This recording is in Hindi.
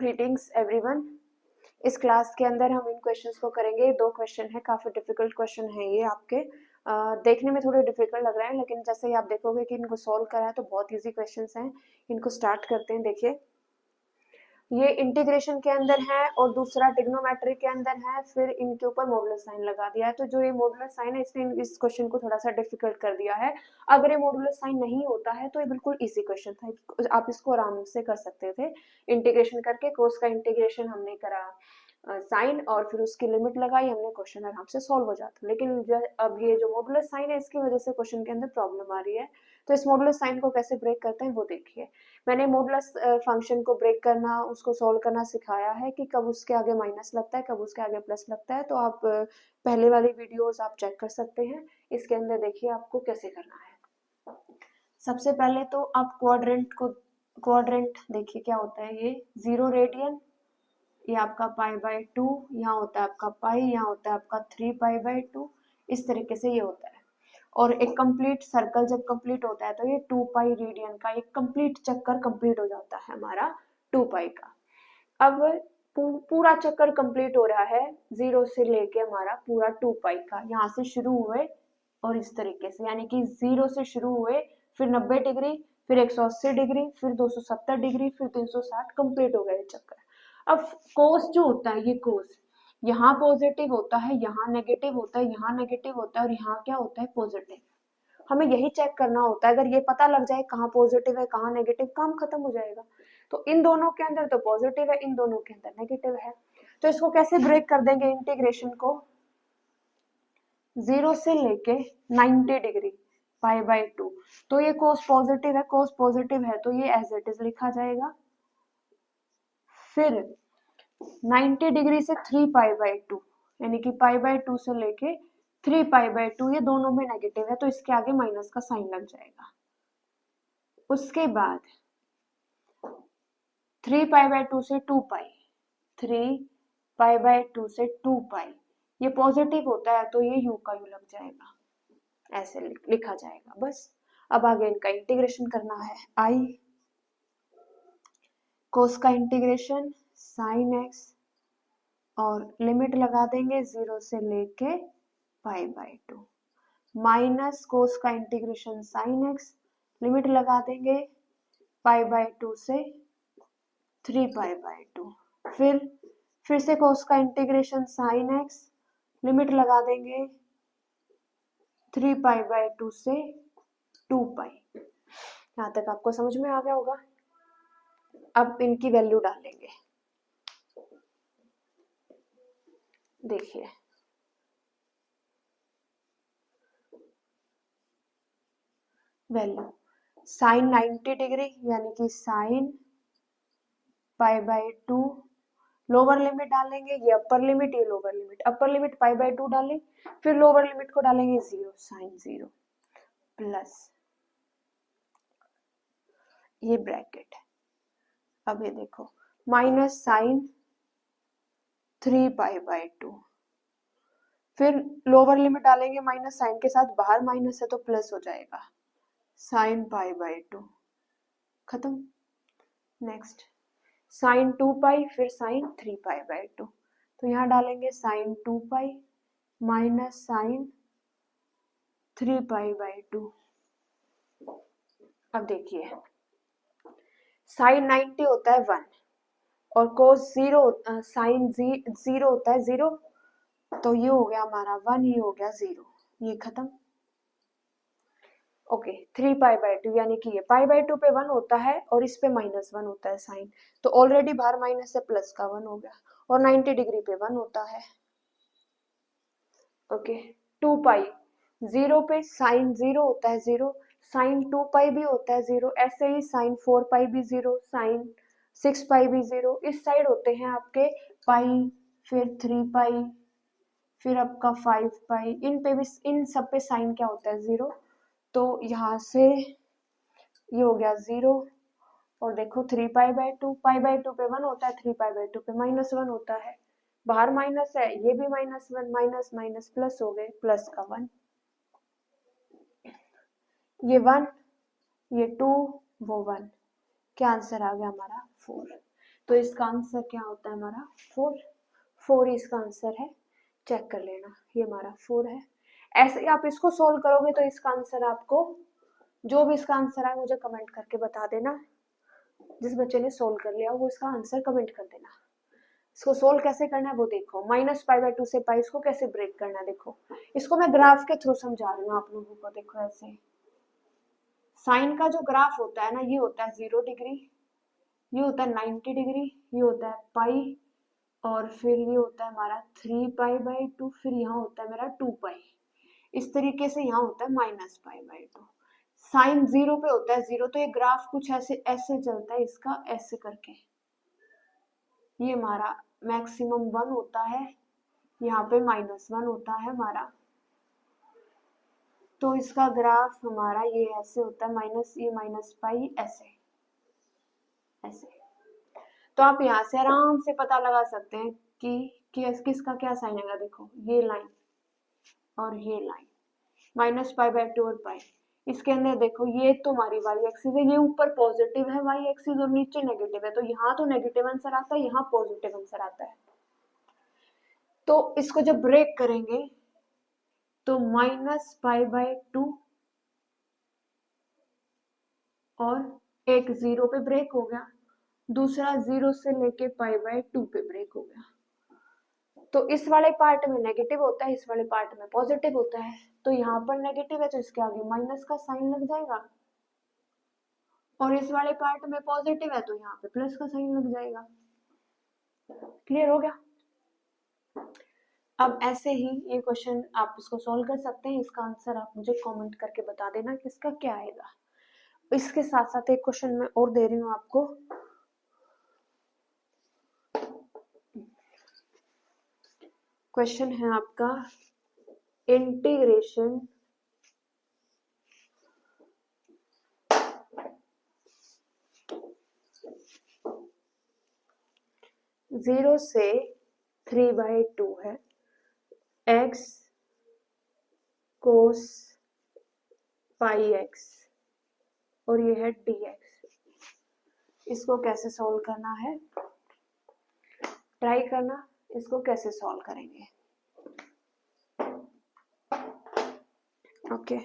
Greetings everyone. इस क्लास के अंदर हम इन क्वेश्चंस को करेंगे। 2 क्वेश्चन है, काफी डिफिकल्ट क्वेश्चन है ये आपके। देखने में थोड़े डिफिकल्ट लग रहे हैं, लेकिन जैसे ही आप देखोगे कि इनको सॉल्व करा है तो बहुत इजी क्वेश्चंस हैं। इनको स्टार्ट करते हैं। देखिए, ये इंटीग्रेशन के अंदर है और दूसरा ट्रिग्नोमेट्री के अंदर है, फिर इनके ऊपर मॉडुलस साइन लगा दिया है। तो जो ये मॉडुलस साइन है इसने इस क्वेश्चन को थोड़ा सा डिफिकल्ट कर दिया है। अगर ये मॉडुलस साइन नहीं होता है तो ये बिल्कुल इजी क्वेश्चन था, आप इसको आराम से कर सकते थे। इंटीग्रेशन करके कोस का इंटीग्रेशन हमने करा साइन और फिर उसकी लिमिट लगाई हमने, क्वेश्चन आराम से सॉल्व हो जाता। लेकिन अब ये जो मॉडुलस साइन है इसकी वजह से क्वेश्चन के अंदर प्रॉब्लम आ रही है। तो इस मॉडुलस साइन को कैसे ब्रेक करते हैं वो देखिए। मैंने मॉडुलस फंक्शन को ब्रेक करना, उसको सॉल्व करना सिखाया है कि कब उसके आगे माइनस लगता है, कब उसके आगे प्लस लगता है। तो आप पहले वाली वीडियोस आप चेक कर सकते हैं। इसके अंदर देखिए आपको कैसे करना है। सबसे पहले तो आप क्वाड्रेंट देखिए क्या होता है। ये 0 रेडियन, ये आपका π/2, यहाँ होता है आपका पाई, यहाँ होता है आपका 3π/2। इस तरीके से ये होता है। और एक कंप्लीट सर्कल जब कंप्लीट होता है तो ये 2π रेडियन का एक कंप्लीट चक्कर कंप्लीट हो जाता है हमारा 2π का। अब पूरा चक्कर कंप्लीट हो रहा है 0 से लेके हमारा पूरा 2π का, यहाँ से शुरू हुए और इस तरीके से, यानी कि 0 से शुरू हुए, फिर 90 डिग्री, फिर 180 डिग्री, फिर 270 डिग्री, फिर 360, कंप्लीट हो गया चक्कर। अब कोस जो होता है, ये कोस यहाँ पॉजिटिव होता है, यहाँ नेगेटिव होता है, यहाँ नेगेटिव होता है और यहाँ क्या होता है पॉजिटिव। हमें यही चेक करना होता है। अगर ये पता लग जाए कहाँ पॉजिटिव है कहाँ नेगेटिव, काम खत्म हो जाएगा। तो इन दोनों के अंदर तो पॉजिटिव है, इन दोनों के अंदर नेगेटिव है। तो इसको कैसे ब्रेक कर देंगे इंटीग्रेशन को? 0 से लेके 90 डिग्री π/2। तो ये कोस पॉजिटिव है, कोस पॉजिटिव है तो ये एज इट इज लिखा जाएगा। फिर 90 डिग्री से 3π/2, यानी कि π/2 से लेके 3π/2, ये दोनों में नेगेटिव है तो इसके आगे माइनस का साइन लग जाएगा। उसके बाद 3π/2 से 2π, 3π/2 से 2π, ये पॉजिटिव होता है तो ये u का u लग जाएगा, ऐसे लिखा जाएगा बस। अब आगे इनका इंटीग्रेशन करना है। i कोस का इंटीग्रेशन sin x और लिमिट लगा देंगे 0 से लेके π/2, माइनस कोस का इंटीग्रेशन sin x, लिमिट लगा देंगे π/2 से 3π/2, फिर से कोस का इंटीग्रेशन sin x, लिमिट लगा देंगे 3π/2 से 2π। यहाँ तक आपको समझ में आ गया होगा। अब इनकी वैल्यू डालेंगे। देखिए, वैल्यू साइन 90 डिग्री, यानी कि साइन π/2, लोअर लिमिट डालेंगे, ये अपर लिमिट, ये लोअर लिमिट। अपर लिमिट π/2 डालें, फिर लोअर लिमिट को डालेंगे 0, साइन 0 प्लस ये ब्रैकेट। अब ये देखो माइनस साइन 3π/2, फिर लोअर लिमिट डालेंगे माइनस साइन के साथ, बाहर माइनस है तो प्लस हो जाएगा, साइन π/2 खत्म। नेक्स्ट साइन 2π, फिर साइन 3π/2, तो यहाँ डालेंगे साइन 2π माइनस साइन 3π/2। अब देखिए साइन 90 होता है 1 और कोस 0 साइन 0 होता है 0, तो ये हो गया हमारा 1, ये हो गया 0, ये खत्म। ओके, 3π/2, यानी कि ये π/2 पे 1 होता है और इस पे -1 होता है साइन, तो ऑलरेडी बाहर माइनस से प्लस का 1 हो गया, और 90 डिग्री पे 1 होता है। ओके, 2π 0 पे साइन 0 होता है 0, साइन 2π भी होता है 0, ऐसे ही साइन 4π भी 0, साइन 6π भी 0। इस साइड होते हैं आपके पाई, फिर 3π, फिर आपका 5π, इन पे भी, इन सब पे साइन क्या होता है 0, तो यहाँ से ये हो गया 0। और देखो 3π/2, π/2 पे 1 होता है, 3π/2 पे -1 होता है, बाहर माइनस है, ये भी -1, माइनस माइनस प्लस हो गए, प्लस का 1, ये 1, ये 2, वो 1, क्या आंसर आ गया हमारा 4। तो इसका आंसर क्या होता है हमारा 4 इसका आंसर है, चेक कर लेना, ये हमारा 4 है। ऐसे ही आप इसको सोल्व करोगे तो इसका आंसर आपको, जो भी इसका आंसर है मुझे कमेंट करके बता देना। जिस बच्चे ने सोल्व कर लिया वो इसका आंसर कमेंट कर देना। इसको सोल्व कैसे करना है वो देखो, -π/2 से पाई इसको कैसे ब्रेक करना है देखो। इसको मैं ग्राफ के थ्रू समझा रही हूँ आप लोगों को। देखो ऐसे साइन का जो ग्राफ होता है ना, ये होता है 0 डिग्री, ये होता है 90 डिग्री, ये होता है पाई, और फिर ये होता है हमारा 3π/2, फिर यहाँ होता है मेरा 2π। इस तरीके से यहाँ होता है -π/2। साइन 0 पे होता है 0, तो ये ग्राफ कुछ ऐसे ऐसे चलता है इसका, ऐसे करके। ये हमारा मैक्सिमम 1 होता है, यहाँ पे -1 होता है हमारा। तो इसका ग्राफ हमारा ये ऐसे होता है, ये -π ऐसे ऐसे। तो आप यहाँ से आराम से पता लगा सकते हैं कि किसका क्या साइन आएगा। देखो ये लाइन और ये लाइन, -π/2 और पाई। इसके अंदर देखो ये तो हमारी वाई एक्सिस है, ये ऊपर पॉजिटिव है वाई एक्सिस और नीचे नेगेटिव है, तो यहाँ तो नेगेटिव आंसर आता है, यहाँ पॉजिटिव आंसर आता है। तो इसको जब ब्रेक करेंगे तो -π/2 और एक 0 पे ब्रेक हो गया, दूसरा 0 से लेके π/2 पे ब्रेक हो गया। तो इस वाले पार्ट में नेगेटिव होता है, इस वाले पार्ट में पॉजिटिव होता है। तो यहाँ पर नेगेटिव है तो इसके आगे माइनस का साइन लग जाएगा, और इस वाले पार्ट में पॉजिटिव है तो यहाँ पे प्लस का साइन लग जाएगा। क्लियर हो गया? अब ऐसे ही ये क्वेश्चन आप इसको सॉल्व कर सकते हैं। इसका आंसर आप मुझे कमेंट करके बता देना कि इसका क्या आएगा। इसके साथ साथ एक क्वेश्चन मैं और दे रही हूँ आपको। क्वेश्चन है आपका इंटीग्रेशन जीरो से 3/2 है, x cos πx और ये है dx। इसको कैसे सॉल्व करना है, ट्राई करना। इसको कैसे सॉल्व करेंगे, ओके।